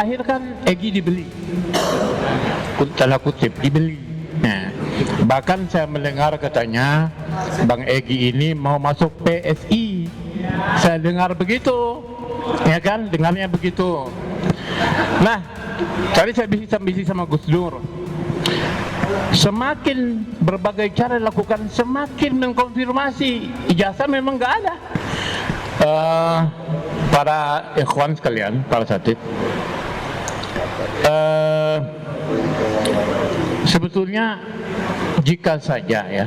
Terakhir kan Egy dibeli, tanda kutip dibeli. Nah, bahkan saya mendengar katanya Bang Egy ini mau masuk PSI. Saya dengar begitu, ya kan? Dengarnya begitu. Nah, tadi saya bisik sama Gus Dur. Semakin berbagai cara dilakukan, semakin mengkonfirmasi ijazah memang nggak ada. Para ikhwan sekalian, para satid, sebetulnya jika saja ya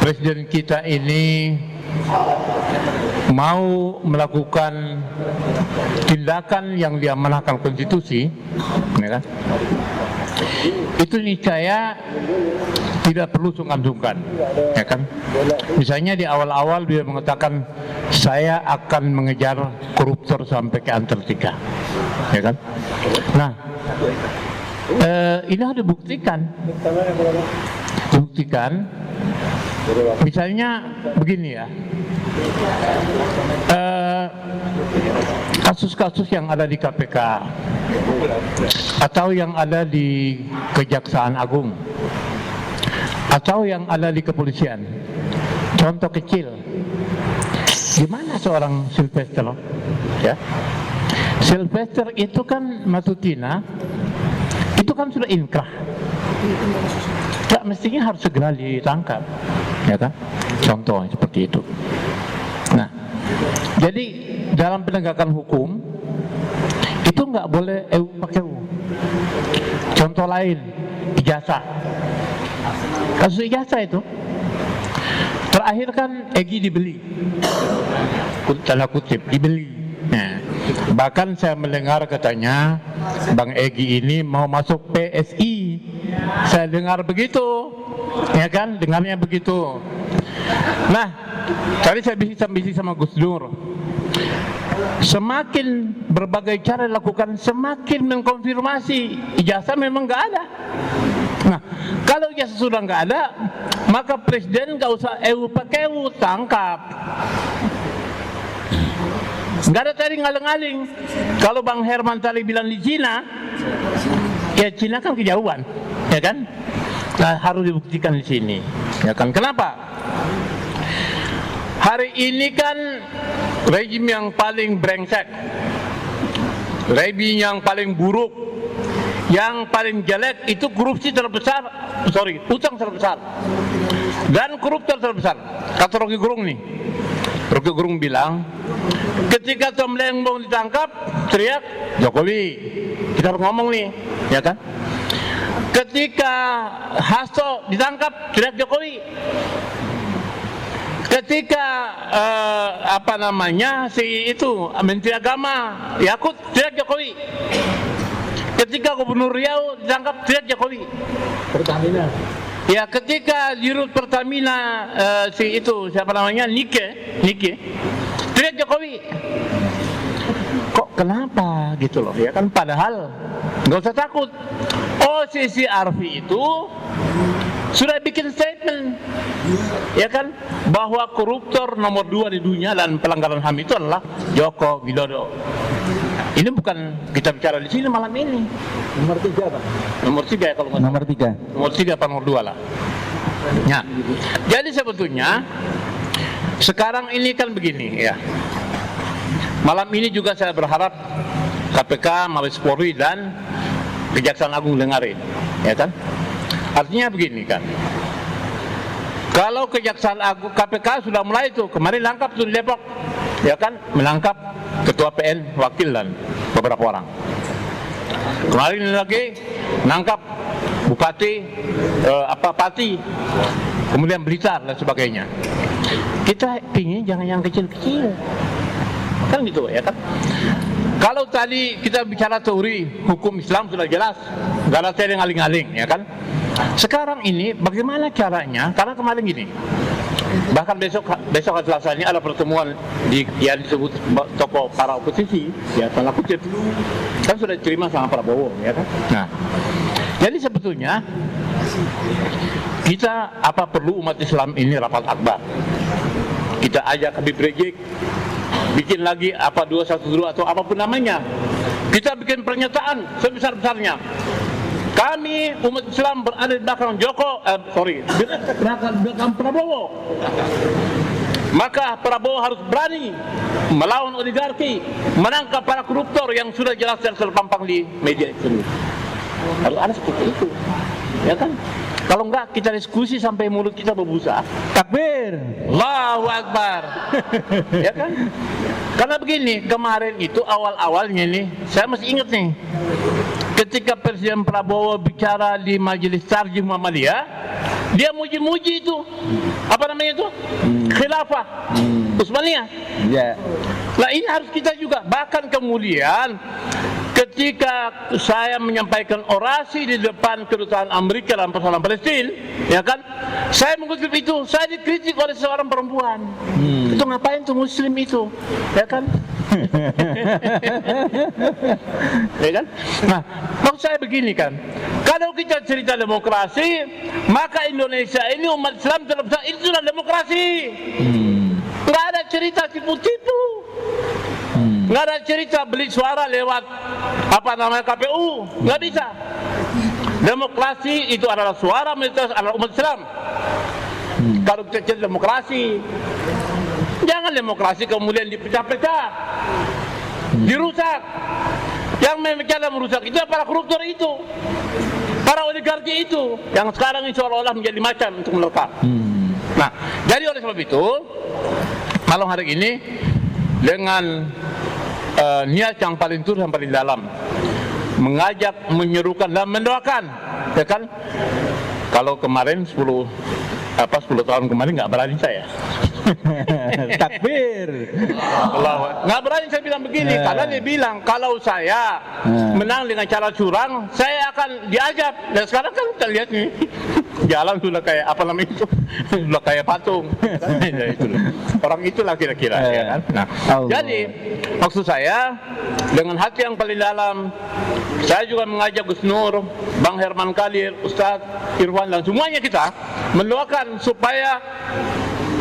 Presiden kita ini mau melakukan tindakan yang diamanahkan konstitusi, ya kan? Itu niscaya tidak perlu sungkan-sungkan, ya kan? Misalnya di awal-awal dia mengatakan saya akan mengejar koruptor sampai ke Antartika, ya kan? Nah, ini harus dibuktikan. Misalnya begini ya, kasus-kasus yang ada di KPK atau yang ada di Kejaksaan Agung atau yang ada di kepolisian. Contoh kecil, gimana seorang Sylvester, ya? Sylvester itu kan Matutina, itu kan sudah inkrah. Tak mestinya harus segera ditangkap, ya kan? Contoh seperti itu. Nah, jadi dalam penegakan hukum itu nggak boleh pakai U. Contoh lain, ijazah. Kasus ijazah itu terakhir kan Egy dibeli, tanda kutip dibeli. Nah, bahkan saya mendengar katanya Bang Egy ini mau masuk PSI. Saya dengar begitu, ya kan? Dengarnya begitu. Nah, tadi saya bisik sama Gus Dur. Semakin berbagai cara dilakukan, semakin mengkonfirmasi ijazah memang nggak ada. Nah, kalau ijazah sudah nggak ada, maka presiden nggak usah pakai tangkap. Nggak ada tadi ngaling-ngaling. Kalau Bang Herman tadi bilang di Cina, ya Cina kan kejauhan, ya kan? Nah, harus dibuktikan di sini, ya kan? Kenapa? Hari ini kan rejim yang paling brengsek, rejim yang paling buruk, yang paling jelek itu korupsi terbesar, utang terbesar, dan koruptor terbesar. Kata Rocky Gerung nih, Rocky Gerung bilang, ketika Tom Lembong ditangkap, teriak Jokowi. Kita harus ngomong nih, ya kan? Ketika Hasto ditangkap, teriak Jokowi. Ketika si itu Menteri Agama Yakut, teriak Jokowi. Ketika Gubernur Riau ditangkap, teriak Jokowi. Pertamina. Ya, ketika Dirut Pertamina Nike, teriak Jokowi. Kok kenapa gitu loh, ya kan? Padahal nggak usah takut. OCC Arfi itu sudah bikin statement, ya kan, bahwa koruptor nomor 2 di dunia dan pelanggaran HAM itu adalah Joko Widodo. Ini bukan kita bicara di sini malam ini. Nomor 3, Pak. Nomor 3 ya kalau nggak salah. Nomor 3. Nomor 3 apa nomor 2 lah. Nah, jadi sebetulnya sekarang ini kan begini ya. Malam ini juga saya berharap KPK, Mabes Polri dan Kejaksaan Agung dengarin, ya kan? Artinya begini kan, kalau Kejaksaan Agung, KPK sudah mulai itu, kemarin langkap tuh di Depok, ya kan, menangkap Ketua PN, wakil dan beberapa orang. Kemarin lagi nangkap Bupati, Pati, kemudian Blitar dan sebagainya. Kita pingin jangan yang kecil-kecil, kan gitu ya kan. Kalau tadi kita bicara teori hukum Islam sudah jelas, nggak ada yang ngaling-ngaling, ya kan. Sekarang ini bagaimana caranya? Karena kemarin gini, bahkan besok Selasa ini ada pertemuan yang disebut tokoh para oposisi, ya tanda kutip, kan sudah diterima sama Prabowo, ya kan. Nah, jadi sebetulnya kita perlu umat Islam ini rapat akbar. Kita ajak Habib Rizik, bikin lagi apa 212 atau apapun namanya. Kita bikin pernyataan sebesar-besarnya. Kami umat Islam berada di belakang belakang Prabowo. Maka Prabowo harus berani melawan oligarki, menangkap para koruptor yang sudah jelas dan terpampang di media itu. Harus ada seperti itu, ya kan? Kalau enggak kita diskusi sampai mulut kita berbusa. Takbir. Allahu Akbar. Ya kan? Karena begini, kemarin itu awal-awalnya nih, saya masih ingat nih, ketika Presiden Prabowo bicara di Majelis Tarjih Muhammadiyah, dia muji-muji itu, apa namanya itu? Khilafah Utsmaniyah. Ya. Nah ini harus kita juga. Bahkan kemudian ketika saya menyampaikan orasi di depan kedutaan Amerika dalam persoalan Palestina, ya kan, saya mengutip itu, saya dikritik oleh seorang perempuan. Itu ngapain tuh Muslim itu, ya kan? Ya kan? Nah, maksud saya begini kan, kalau kita cerita demokrasi, maka Indonesia ini umat Islam terbesar, itu adalah demokrasi. Nggak ada cerita tipu-tipu. Nggak ada cerita beli suara lewat apa namanya KPU, nggak bisa. Demokrasi itu adalah suara mayoritas adalah umat Islam. Kalau kita cerita demokrasi, jangan demokrasi kemudian dipecah-pecah, dirusak. Yang memecah dan merusak itu para koruptor itu, para oligarki itu, yang sekarang ini seolah-olah menjadi macam untuk melekat. Nah, jadi oleh sebab itu, malam hari ini dengan niat yang paling tulus dan paling dalam, mengajak, menyerukan dan mendoakan, ya kan? Kalau kemarin 10 tahun kemarin nggak berani saya. Takbir. Nggak berani saya bilang begini, karena dia bilang kalau saya menang dengan cara curang, saya akan diajak. Dan sekarang kan kita lihat nih, jalan sudah kayak apa namanya itu, sudah kayak patung. Orang itulah kira-kira, ya kan? Nah, jadi maksud saya dengan hati yang paling dalam, saya juga mengajak Gus Nur, Bang Herman Kalir, Ustadz Irwan dan semuanya kita mendoakan supaya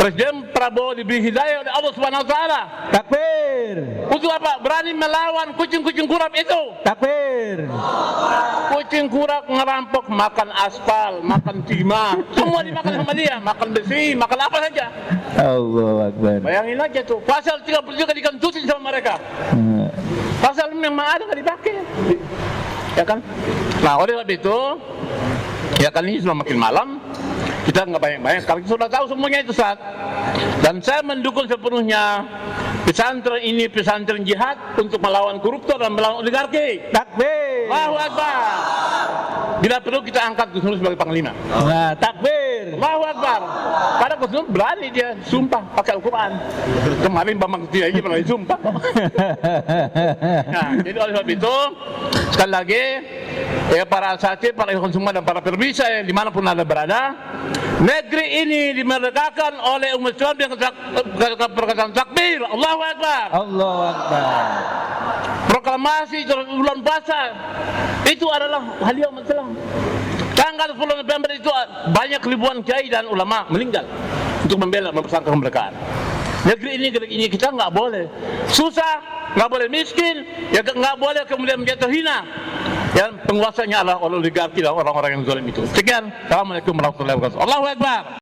Presiden Prabowo diberi hidayah oleh Allah Subhanahu wa taala. Takbir. Untuk apa? Berani melawan kucing-kucing kurap itu. Takbir. Kucing kurap ngerampok, makan aspal, makan timah, semua dimakan sama dia, makan besi, makan apa saja. Allahu Akbar. Bayangin aja tuh, pasal 33 dikantusin sama mereka. Pasal memang ada nggak dipakai, ya kan? Nah, oleh sebab itu, ya kan ini sudah makin malam. Kita nggak banyak-banyak, kalau kita sudah tahu semuanya itu saat. Dan saya mendukung sepenuhnya pesantren ini pesantren jihad untuk melawan koruptor dan melawan oligarki. Takbir. Allahu Akbar. Bila perlu kita angkat Gus Nur sebagai panglima. Nah, takbir. Allahu Akbar. Karena Gus Nur berani dia sumpah pakai Al-Quran. Kemarin Bambang Setia aja berani sumpah. Nah, jadi oleh sebab itu sekali lagi ya para asatid, para ikhwan semua dan para perbisa yang dimanapun anda berada, negeri ini dimerdekakan oleh umat Islam dengan perkataan takbir. Allahu Akbar. Allahu Akbar. Proklamasi bulan puasa itu adalah hadiah umat Islam. Tanggal 10 November itu banyak ribuan kiai dan ulama meninggal untuk membela mempersangka kemerdekaan. Negeri ini kita nggak boleh susah, nggak boleh miskin, ya nggak boleh kemudian menjadi terhina. Dan penguasanya adalah oligarki dan orang-orang yang zalim itu. Sekian. Assalamualaikum warahmatullahi wabarakatuh. Allahu Akbar.